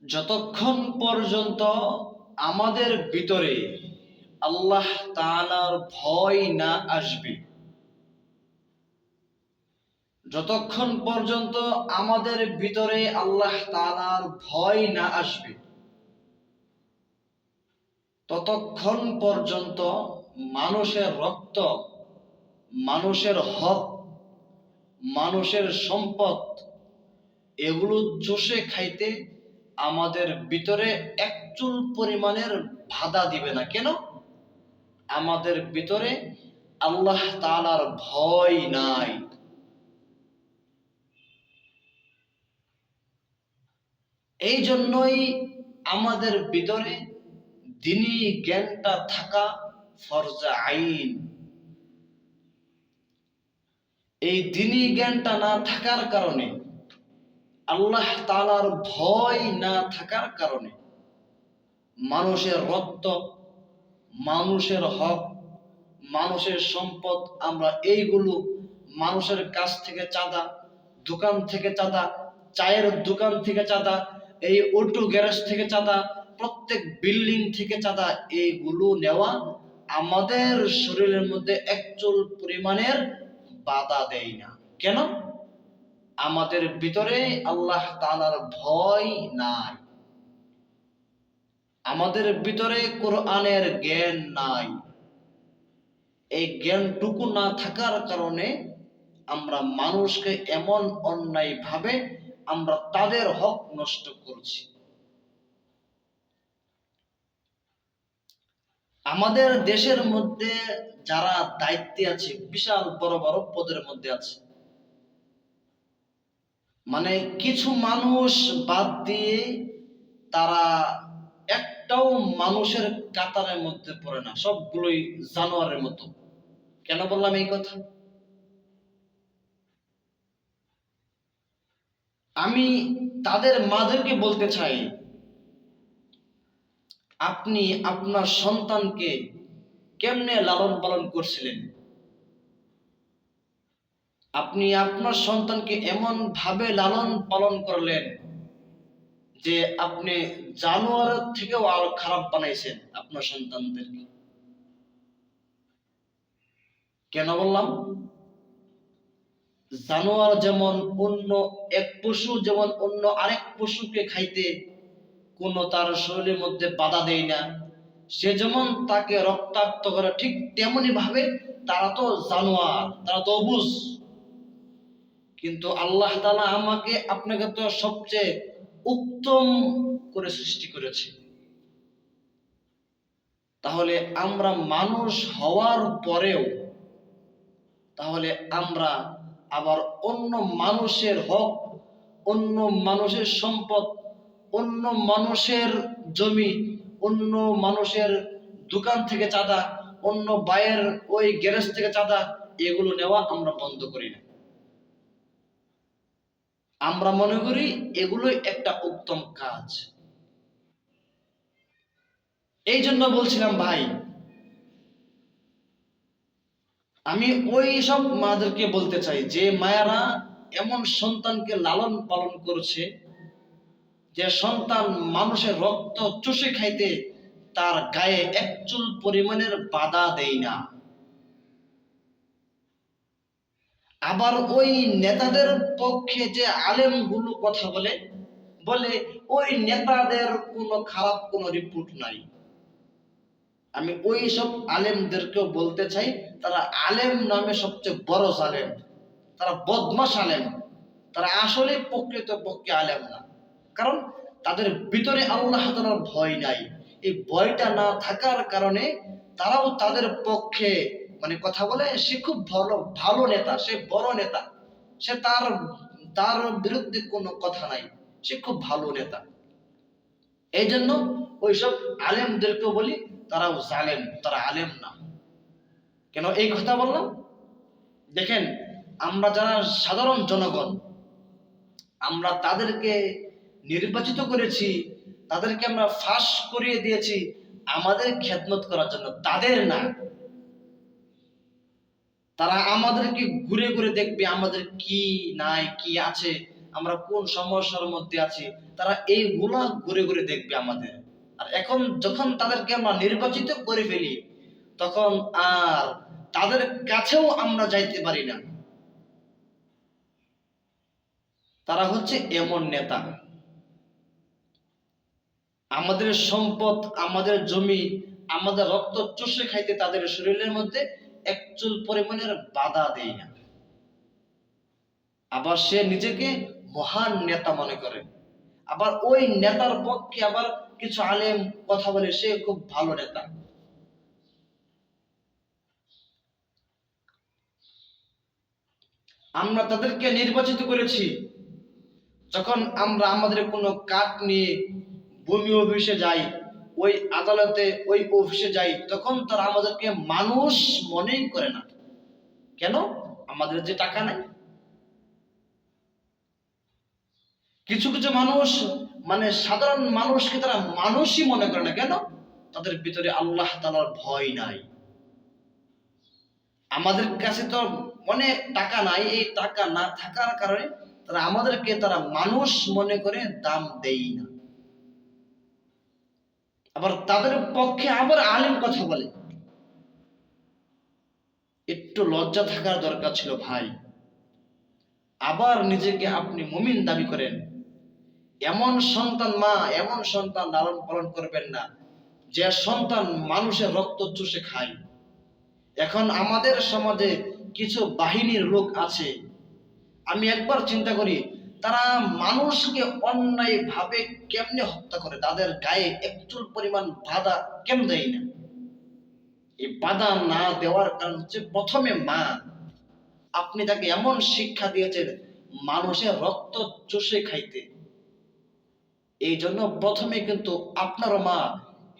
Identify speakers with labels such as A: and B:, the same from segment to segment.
A: যতক্ষণ পর্যন্ত আমাদের ভিতরে আল্লাহ তাআলার ভয় না আসবে, যতক্ষণ পর্যন্ত আমাদের ভিতরে আল্লাহ তাআলার ভয় না আসবে, ততক্ষণ পর্যন্ত মানুষের রক্ত, মানুষের হক, মানুষের সম্পদ এগুলো চষে খাইতে আমাদের ভিতরে একচুল পরিমাণের বাধা দিবে না। কেন? আমাদের ভিতরে আল্লাহ তাআলার ভয় নাই। এই জন্যই আমাদের ভিতরে দ্বীনি জ্ঞানটা থাকা ফরজে আইন। এই দ্বীনি জ্ঞানটা না থাকার কারণে, আল্লাহ তাআলার ভয় না থাকার কারণে মানুষের রক্ত, মানুষের হক, মানুষের সম্পদ আমরা এইগুলো মানুষের কাছ থেকে চাঁদা, দোকান থেকে চাঁদা, চায়ের দোকান থেকে চাঁদা, এই অটো গ্যারেজ থেকে চাঁদা, প্রত্যেক বিল্ডিং থেকে চাঁদা, এইগুলো নেওয়া আমাদের শরীরের মধ্যে একচুল পরিমাণের বাধা দেয় না। কেন? আমাদের ভিতরে আল্লাহ তাআলার ভয় নাই, আমাদের ভিতরে কোরআনের জ্ঞান নাই। এই জ্ঞানটুকু না থাকার কারণে আমরা মানুষকে এমন অন্যায় ভাবে আমরা তাদের হক নষ্ট করছি। আমাদের দেশের মধ্যে যারা দায়িত্বে আছে, বিশাল বড় বড় পদের মধ্যে আছে, মানে কিছু মানুষ বাদ দিয়ে তারা একটাও মানুষের কাতারের মধ্যে পড়ে না, সবগুলোই জানোয়ারের মতো। কেন বললাম এই কথা? আমি তাদের মাদেরকে বলতে চাই, আপনি আপনার সন্তানকে কেমনে লালন পালন করছিলেন? আপনি আপনার সন্তানকে এমন ভাবে লালন পালন করলেন যে আপনি জানোয়ারের থেকেও আরো খারাপ বানাইছেন আপনার সন্তানদেরকে। কেন বললাম? জানোয়ার যেমন অন্য এক পশু, যেমন অন্য আরেক পশুকে খাইতে কোনো তার শরীরের মধ্যে বাধা দেয় না, সে যেমন তাকে রক্তাক্ত করে, ঠিক তেমনি ভাবে তারা তো জানোয়ার, তারা তো অবুঝ। কিন্তু আল্লাহ তাআলা আমাকে আপনাকে তো সবচেয়ে উত্তম করে সৃষ্টি করেছে। তাহলে আমরা মানুষ হওয়ার পরেও তাহলে আমরা আবার অন্য মানুষের হক, অন্য মানুষের সম্পদ, অন্য মানুষের জমি, অন্য মানুষের দোকান থেকে চাঁদা, অন্য বাইয়ের ওই গ্যারেজ থেকে চাঁদা, এগুলো নেওয়া আমরা বন্ধ করি না। আমরা মনে করি এগুলোই একটা উত্তম কাজ। এই জন্য বলছিলাম ভাই, আমি ওই সব মাদেরকে বলতে চাই যে মায়েরা এমন সন্তানকে লালন পালন করছে যে সন্তান মানুষের রক্ত চুষে খাইতে তার গায়ে একচুল পরিমাণের বাধা দেয় না। আবার ওই নেতাদের পক্ষে যে আলেমগুলো কথা বলে, বলে ওই নেতাদের কোনো খারাপ কোনো রিপোর্ট নাই। আমি ওই সব আলেমদেরকেও বলতে চাই, তারা আলেম নামে সবচেয়ে বড় জালেম, তারা বদমাশ আলেম, তারা আসলে প্রকৃত পক্ষে আলেম না। কারণ তাদের ভিতরে আল্লাহ তাআলার ভয় নাই। এই ভয়টা না থাকার কারণে তারাও তাদের পক্ষে মানে কথা বলে, সে খুব ভালো ভালো নেতা, সে বড় নেতা, সে তার তার বিরুদ্ধে কোনো কথা নাই, সে খুব ভালো নেতা। এই জন্য ওইসব আলেমদেরকেও বলি তারাও জালেম, তারা আলেম না। কেন এই কথা বললাম? দেখেন, আমরা যারা সাধারণ জনগণ, আমরা তাদেরকে নির্বাচিত করেছি, তাদেরকে আমরা ফাঁস করিয়ে দিয়েছি আমাদের খেদমত করার জন্য, তাদের না। তারা আমাদেরকে ঘুরে ঘুরে দেখবে আমাদের কি নাই, কি আছে, আমরা কোন সমস্যার মধ্যে আছি, তারা এইগুলা ঘুরে ঘুরে দেখবে আমাদের। আর এখন যখন তাদেরকে আমরা নির্বাচিত করে ফেলি, তখন আর তাদের কাছেও আমরা যাইতে পারি না। তারা হচ্ছে এমন নেতা, আমাদের সম্পদ, আমাদের জমি, আমাদের রক্ত চষে খাইতে তাদের শরীরের মধ্যে একচুল পরিমাণের বাধা দেয় না। আবার সে নিজেকে মহান নেতা মনে করে। আবার ওই নেতার পক্ষে আবার কিছু আলেম কথা বলে সে খুব ভালো নেতা। আমরা তাদেরকে নির্বাচিত করেছি। যখন আমরা আমাদের কোনো কাজ নিয়ে ভূমি অফিসে যাই, ওই আদালতে, ওই অফিসে যাই, তখন তারা আমাদেরকে মানুষ মনেই করে না। কেন? আমাদের যে টাকা নাই। কিছু কিছু মানুষ, মানে সাধারণ মানুষকে তারা মানুষই মনে করে না। কেন? তাদের ভিতরে আল্লাহ তাআলার ভয় নাই। আমাদের কাছে তো অনেক টাকা নাই, এই টাকা না থাকার কারণে তারা আমাদেরকে তারা মানুষ মনে করে দাম দেই না। আবার তাদের পক্ষে আবার আলেম কথা বলে। একটু লজ্জা থাকার দরকার ছিল ভাই। আবার নিজেকে আপনি মুমিন দাবি করেন। এমন সন্তান মা, এমন সন্তান লালন পালন করবেন না যে সন্তান মানুষের রক্ত চুষে খায়। এখন আমাদের সমাজে কিছু বাহিনীর লোক আছে, আমি একবার চিন্তা করি তারা মানুষকে অন্যায় ভাবে কেমনে হত্যা করে, তাদের গায়ে একচুল পরিমাণ বাধা কেন দেয় না। এই বাধা না দেওয়ার কারণ হচ্ছে প্রথমে মা। আপনি তাকে এমন শিক্ষা দিয়েছেন মানুষের রক্ত চষে খাইতে, এই জন্য প্রথমে কিন্তু আপনার মা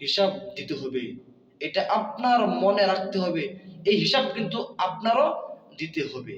A: হিসাব দিতে হবে। এটা আপনার মনে রাখতে হবে, এই হিসাব কিন্তু আপনারও দিতে হবে।